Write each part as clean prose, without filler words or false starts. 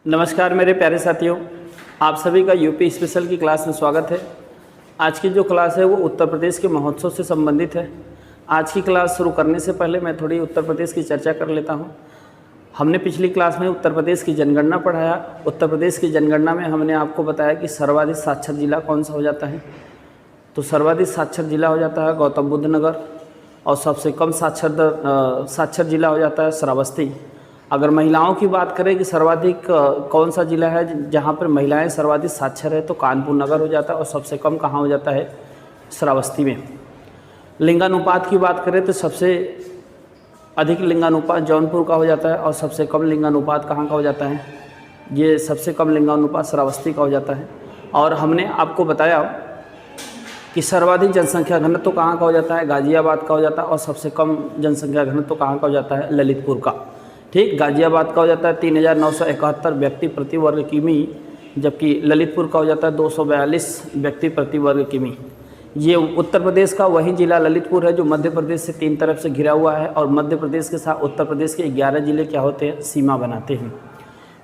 नमस्कार मेरे प्यारे साथियों, आप सभी का यूपी स्पेशल की क्लास में स्वागत है। आज की जो क्लास है वो उत्तर प्रदेश के महोत्सव से संबंधित है। आज की क्लास शुरू करने से पहले मैं थोड़ी उत्तर प्रदेश की चर्चा कर लेता हूँ। हमने पिछली क्लास में उत्तर प्रदेश की जनगणना पढ़ाया। उत्तर प्रदेश की जनगणना में हमने आपको बताया कि सर्वाधिक साक्षर जिला कौन सा हो जाता है। तो सर्वाधिक साक्षर जिला हो जाता है गौतम बुद्ध नगर, और सबसे कम साक्षर जिला हो जाता है श्रावस्ती। अगर महिलाओं की बात करें कि सर्वाधिक कौन सा जिला है जहाँ पर महिलाएं सर्वाधिक साक्षर है, तो कानपुर नगर हो जाता है, और सबसे कम कहाँ हो जाता है, श्रावस्ती में। लिंगानुपात की बात करें तो सबसे अधिक लिंगानुपात जौनपुर का हो जाता है, और सबसे कम लिंगानुपात कहाँ का हो जाता है, ये सबसे कम लिंगानुपात श्रावस्ती का हो जाता है। और हमने आपको बताया कि सर्वाधिक जनसंख्या घनत्व तो कहाँ का हो जाता है, गाजियाबाद का हो जाता है, और सबसे कम जनसंख्या घनत्व तो कहाँ का हो जाता है, ललितपुर का। ठीक, गाजियाबाद का हो जाता है 3971 व्यक्ति प्रति वर्ग किमी, जबकि ललितपुर का हो जाता है 242 व्यक्ति प्रति वर्ग किमी। ये उत्तर प्रदेश का वही जिला ललितपुर है जो मध्य प्रदेश से 3 तरफ से घिरा हुआ है, और मध्य प्रदेश के साथ उत्तर प्रदेश के 11 जिले क्या होते हैं, सीमा बनाते हैं।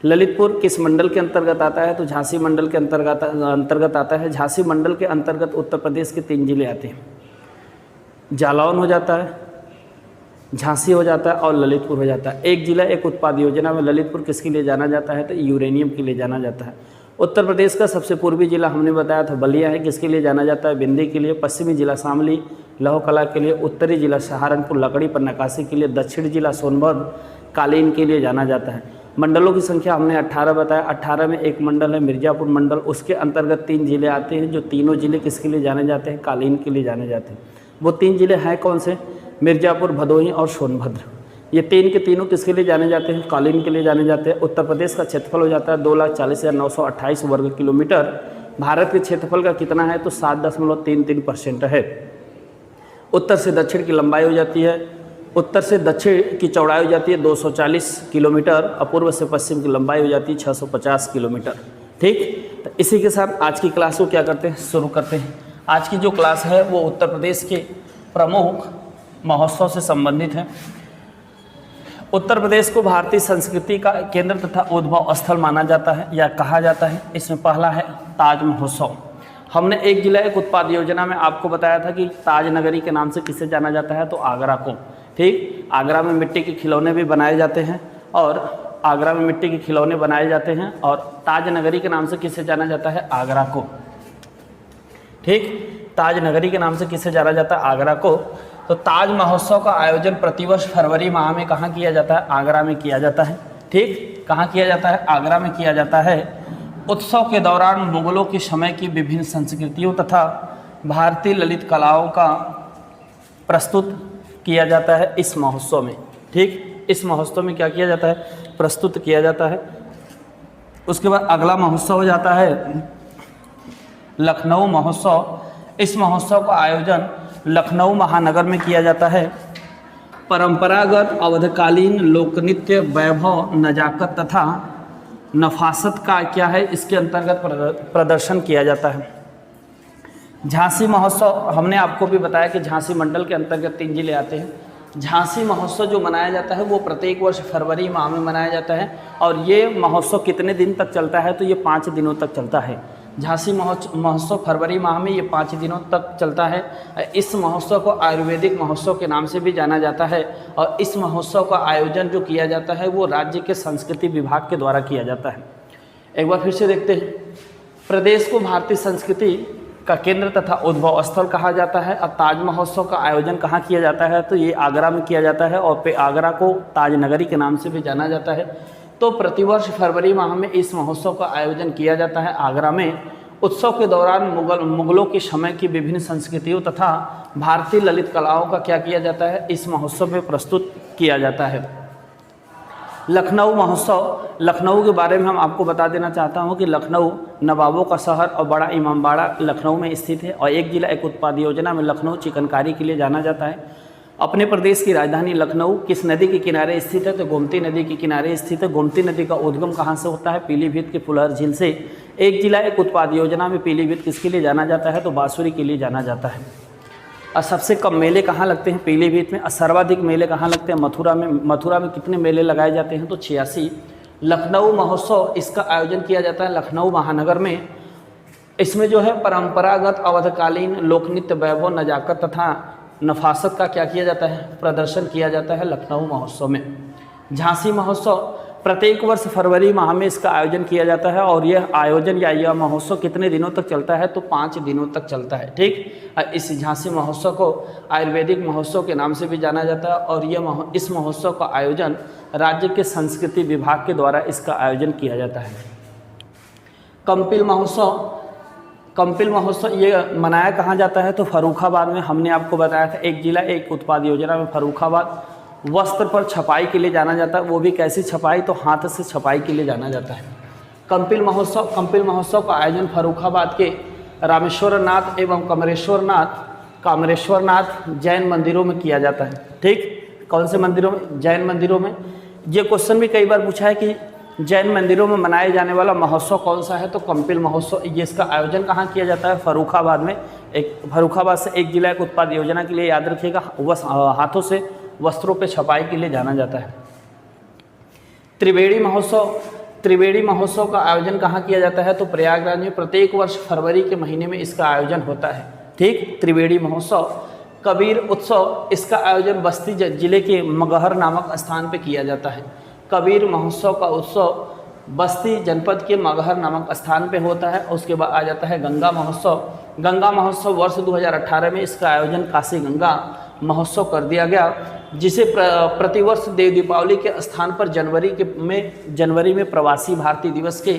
ललितपुर किस मंडल के अंतर्गत आता है, तो झांसी मंडल के अंतर्गत आता है। झांसी मंडल के अंतर्गत उत्तर प्रदेश के 3 जिले आते हैं, जालौन हो जाता है, झांसी हो जाता है, और ललितपुर हो जाता है। एक जिला एक उत्पाद योजना में ललितपुर किसके लिए जाना जाता है, तो यूरेनियम के लिए जाना जाता है। उत्तर प्रदेश का सबसे पूर्वी जिला हमने बताया था बलिया है, किसके लिए जाना जाता है, बिंदी के लिए। पश्चिमी जिला शामली लौह कला के लिए। उत्तरी जिला सहारनपुर लकड़ी पर नक्काशी के लिए। दक्षिण जिला सोनभद्र कालीन के लिए जाना जाता है। मंडलों की संख्या हमने 18 बताया। 18 में एक मंडल है मिर्ज़ापुर मंडल, उसके अंतर्गत 3 जिले आते हैं, जो तीनों जिले किसके लिए जाने जाते हैं, कालीन के लिए जाने जाते हैं। वो 3 जिले हैं कौन से, मिर्ज़ापुर, भदोही और सोनभद्र। ये 3 के तीनों किसके लिए जाने जाते हैं, कालीन के लिए जाने जाते हैं। उत्तर प्रदेश का क्षेत्रफल हो जाता है 2,40,928 वर्ग किलोमीटर। भारत के क्षेत्रफल का कितना है, तो 7.33% है। उत्तर से दक्षिण की लंबाई हो जाती है, उत्तर से दक्षिण की चौड़ाई हो जाती है 240 किलोमीटर, और पूर्व से पश्चिम की लंबाई हो जाती है 650 किलोमीटर। ठीक, तो इसी के साथ आज की क्लास को क्या करते हैं, शुरू करते हैं। आज की जो क्लास है वो उत्तर प्रदेश के प्रमुख महोत्सव से संबंधित है। उत्तर प्रदेश को भारतीय संस्कृति का केंद्र तथा उद्भव स्थल माना जाता है या कहा जाता है। इसमें पहला है ताज महोत्सव। हमने एक जिला एक उत्पाद योजना में आपको बताया था कि ताज नगरी के नाम से किसे जाना जाता है, तो आगरा को। ठीक, आगरा में मिट्टी के खिलौने भी बनाए जाते हैं, और आगरा में मिट्टी के खिलौने बनाए जाते हैं, और ताज नगरी के नाम से किसे जाना जाता है, आगरा को। ठीक, ताज नगरी के नाम से किसे जाना जाता है, आगरा को। तो ताज महोत्सव का आयोजन प्रतिवर्ष फरवरी माह में कहाँ किया जाता है, आगरा में किया जाता है। ठीक, कहाँ किया जाता है, आगरा में किया जाता है। उत्सव के दौरान मुगलों के समय की विभिन्न संस्कृतियों तथा भारतीय ललित कलाओं का प्रस्तुत किया जाता है इस महोत्सव में। ठीक, इस महोत्सव में क्या किया जाता है, प्रस्तुत किया जाता है। उसके बाद अगला महोत्सव हो जाता है लखनऊ महोत्सव। इस महोत्सव का आयोजन लखनऊ महानगर में किया जाता है। परंपरागत अवधकालीन लोकनृत्य, वैभव, नजाकत तथा नफासत का क्या है, इसके अंतर्गत प्रदर्शन किया जाता है। झांसी महोत्सव हमने आपको भी बताया कि झांसी मंडल के अंतर्गत 3 जिले आते हैं। झांसी महोत्सव जो मनाया जाता है वो प्रत्येक वर्ष फरवरी माह में मनाया जाता है, और ये महोत्सव कितने दिन तक चलता है, तो ये 5 दिनों तक चलता है। झांसी महोत्सव फरवरी माह में ये 5 दिनों तक चलता है। इस महोत्सव को आयुर्वेदिक महोत्सव के नाम से भी जाना जाता है, और इस महोत्सव का आयोजन जो किया जाता है वो राज्य के संस्कृति विभाग के द्वारा किया जाता है। एक बार फिर से देखते हैं। प्रदेश को भारतीय संस्कृति का केंद्र तथा उद्भव स्थल कहा जाता है। अब ताज महोत्सव का आयोजन कहाँ किया जाता है, तो ये आगरा में किया जाता है, और आगरा को ताज नगरी के नाम से भी जाना जाता है। तो प्रतिवर्ष फरवरी माह में इस महोत्सव का आयोजन किया जाता है आगरा में। उत्सव के दौरान मुगलों के समय की विभिन्न संस्कृतियों तथा भारतीय ललित कलाओं का क्या किया जाता है, इस महोत्सव में प्रस्तुत किया जाता है। लखनऊ महोत्सव, लखनऊ के बारे में हम आपको बता देना चाहता हूँ कि लखनऊ नवाबों का शहर और बड़ा इमामबाड़ा लखनऊ में स्थित है, और एक जिला एक उत्पाद योजना में लखनऊ चिकनकारी के लिए जाना जाता है। अपने प्रदेश की राजधानी लखनऊ किस नदी के किनारे स्थित है, तो गोमती नदी के किनारे स्थित है। गोमती नदी का उद्गम कहाँ से होता है, पीलीभीत के फुलहर झील से। एक जिला एक उत्पाद योजना में पीलीभीत किसके लिए जाना जाता है, तो बांसुरी के लिए जाना जाता है। और सबसे कम मेले कहाँ लगते हैं, पीलीभीत में। और सर्वाधिक मेले कहाँ लगते हैं, मथुरा में। मथुरा में कितने मेले लगाए जाते हैं, तो 86। लखनऊ महोत्सव इसका आयोजन किया जाता है लखनऊ महानगर में। इसमें जो है परंपरागत अवधकालीन लोकनृत्य, वैभव, नजाकत तथा नफासत का क्या किया जाता है, प्रदर्शन किया जाता है लखनऊ महोत्सव में। झांसी महोत्सव प्रत्येक वर्ष फरवरी माह में इसका आयोजन किया जाता है और यह आयोजन या यह महोत्सव कितने दिनों तक चलता है, तो 5 दिनों तक चलता है। ठीक, इस झांसी महोत्सव को आयुर्वेदिक महोत्सव के नाम से भी जाना जाता है और इस महोत्सव का आयोजन राज्य के संस्कृति विभाग के द्वारा इसका आयोजन किया जाता है। कंपिल महोत्सव ये मनाया कहाँ जाता है, तो फर्रुखाबाद में। हमने आपको बताया था एक जिला एक उत्पाद योजना में फर्रुखाबाद। वस्त्र पर छपाई के लिए जाना जाता है, वो भी कैसी छपाई, तो हाथ से छपाई के लिए जाना जाता है। कंपिल महोत्सव का आयोजन फर्रुखाबाद के रामेश्वरनाथ एवं कामरेश्वरनाथ जैन मंदिरों में किया जाता है। ठीक, कौन से मंदिरों में, जैन मंदिरों में। ये क्वेश्चन भी कई बार पूछा है कि जैन मंदिरों में मनाए जाने वाला महोत्सव कौन सा है, तो कंपिल महोत्सव। ये इसका आयोजन कहाँ किया जाता है, फर्रुखाबाद में। फर्रुखाबाद से एक जिला एक उत्पाद योजना के लिए याद रखिएगा, हाथों से वस्त्रों पे छपाई के लिए जाना जाता है। त्रिवेणी महोत्सव का आयोजन कहाँ किया जाता है, तो प्रयागराज में। प्रत्येक वर्ष फरवरी के महीने में इसका आयोजन होता है। ठीक, त्रिवेणी महोत्सव। कबीर उत्सव, इसका आयोजन बस्ती जिले के मगहर नामक स्थान पे किया जाता है। कबीर महोत्सव का उत्सव बस्ती जनपद के मगहर नामक स्थान पे होता है। उसके बाद आ जाता है गंगा महोत्सव वर्ष 2018 में इसका आयोजन काशी गंगा महोत्सव कर दिया गया, जिसे प्रतिवर्ष देव दीपावली के स्थान पर जनवरी में प्रवासी भारतीय दिवस के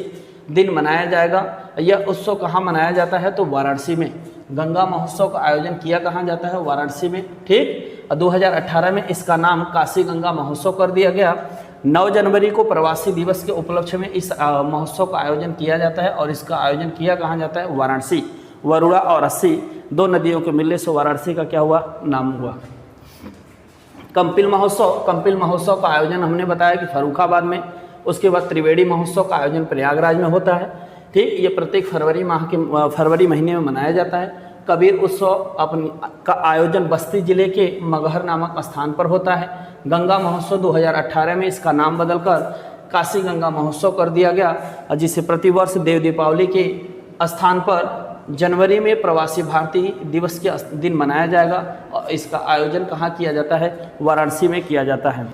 दिन मनाया जाएगा। यह उत्सव कहाँ मनाया जाता है, तो वाराणसी में। गंगा महोत्सव का आयोजन किया कहाँ जाता है, वाराणसी में। ठीक, 2018 में इसका नाम काशी गंगा महोत्सव कर दिया गया। 9 जनवरी को प्रवासी दिवस के उपलक्ष्य में इस महोत्सव का आयोजन किया जाता है और इसका आयोजन किया कहाँ जाता है, वाराणसी। वरुणा और अस्सी 2 नदियों के मिलने से वाराणसी का क्या हुआ, नाम हुआ। कंपिल महोत्सव का आयोजन हमने बताया कि फर्रुखाबाद में। उसके बाद त्रिवेणी महोत्सव का आयोजन प्रयागराज में होता है। ठीक, ये प्रत्येक फरवरी महीने में मनाया जाता है। कबीर उत्सव का आयोजन बस्ती जिले के मगहर नामक स्थान पर होता है। गंगा महोत्सव 2018 में इसका नाम बदलकर काशी गंगा महोत्सव कर दिया गया, जिसे प्रतिवर्ष देव दीपावली के स्थान पर जनवरी में प्रवासी भारतीय दिवस के दिन मनाया जाएगा और इसका आयोजन कहाँ किया जाता है, वाराणसी में किया जाता है।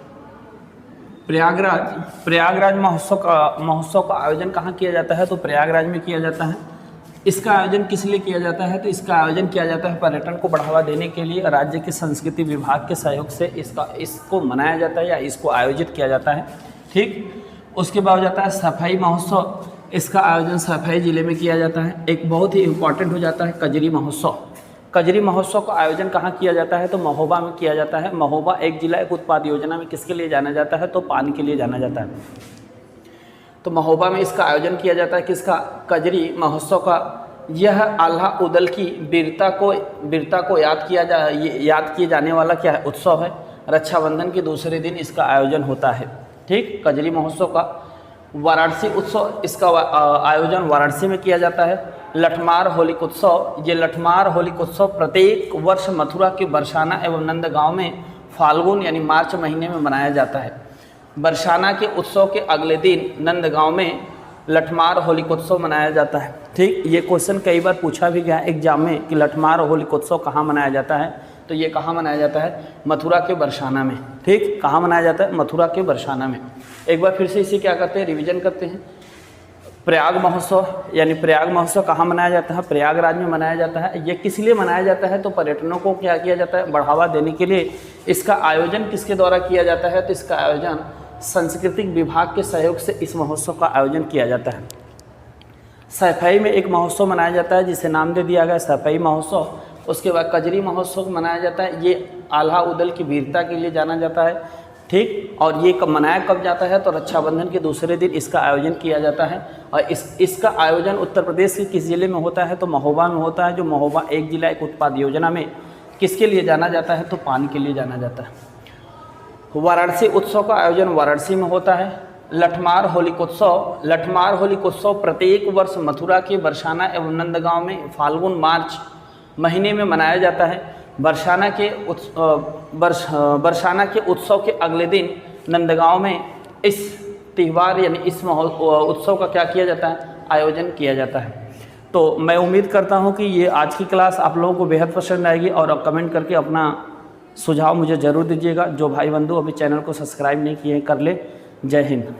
प्रयागराज महोत्सव का आयोजन कहाँ किया जाता है, तो प्रयागराज में किया जाता है। इसका आयोजन किस लिए किया जाता है, तो इसका आयोजन किया जाता है पर्यटन को बढ़ावा देने के लिए। राज्य के संस्कृति विभाग के सहयोग से इसको मनाया जाता है या इसको आयोजित किया जाता है। ठीक, उसके बाद हो जाता है सफाई महोत्सव। इसका आयोजन सफाई जिले में किया जाता है। एक बहुत ही इम्पॉर्टेंट हो जाता है कजरी महोत्सव का आयोजन कहाँ किया जाता है, तो महोबा में किया जाता है। महोबा एक जिला एक उत्पाद योजना में किसके लिए जाना जाता है, तो पान के लिए जाना जाता है। तो महोबा में इसका आयोजन किया जाता है किसका, कजरी महोत्सव का। यह आल्हा उदल की वीरता को याद किए जाने वाला क्या है, उत्सव है। रक्षाबंधन के दूसरे दिन इसका आयोजन होता है। ठीक, कजरी महोत्सव का। वाराणसी उत्सव, इसका आयोजन वाराणसी में किया जाता है। लठमार होलिक उत्सव प्रत्येक वर्ष मथुरा के बरसाना एवं नंदगांव में फाल्गुन यानी मार्च महीने में मनाया जाता है। बरसाना के उत्सव के अगले दिन नंदगांव में लठमार होलिकोत्सव मनाया जाता है। ठीक, ये क्वेश्चन कई बार पूछा भी गया एग्जाम में कि लठमार होलिकोत्सव कहाँ मनाया जाता है, तो ये कहाँ मनाया जाता है, मथुरा के बरसाना में। ठीक, कहाँ मनाया जाता है, मथुरा के बरसाना में। एक बार फिर से इसे क्या करते हैं, रिवीजन करते हैं। प्रयाग महोत्सव कहाँ मनाया जाता है, प्रयागराज में मनाया जाता है। ये किस लिए मनाया जाता है, तो पर्यटनों को क्या किया जाता है, बढ़ावा देने के लिए। इसका आयोजन किसके द्वारा किया जाता है, तो इसका आयोजन सांस्कृतिक विभाग के सहयोग से इस महोत्सव का आयोजन किया जाता है। सफाई में एक महोत्सव मनाया जाता है जिसे नाम दे दिया गया सफाई महोत्सव। उसके बाद कजरी महोत्सव मनाया जाता है, ये आल्हा उदल की वीरता के लिए जाना जाता है। ठीक, और ये मनाया कब जाता है, तो रक्षाबंधन के दूसरे दिन इसका आयोजन किया जाता है। और इसका आयोजन उत्तर प्रदेश के किस जिले में होता है, तो महोबा में होता है। जो महोबा एक जिला एक उत्पाद योजना में किसके लिए जाना जाता है, तो पान के लिए जाना जाता है। वाराणसी उत्सव का आयोजन वाराणसी में होता है। लठमार होलिकोत्सव प्रत्येक वर्ष मथुरा के बरसाना एवं नंदगांव में फाल्गुन मार्च महीने में मनाया जाता है। बरसाना के उत्सव के अगले दिन नंदगांव में इस त्यौहार यानी इस उत्सव का क्या किया जाता है, आयोजन किया जाता है। तो मैं उम्मीद करता हूँ कि ये आज की क्लास आप लोगों को बेहद पसंद आएगी और कमेंट करके अपना सुझाव मुझे ज़रूर दीजिएगा। जो भाई बंधु अभी चैनल को सब्सक्राइब नहीं किए हैं कर ले। जय हिंद।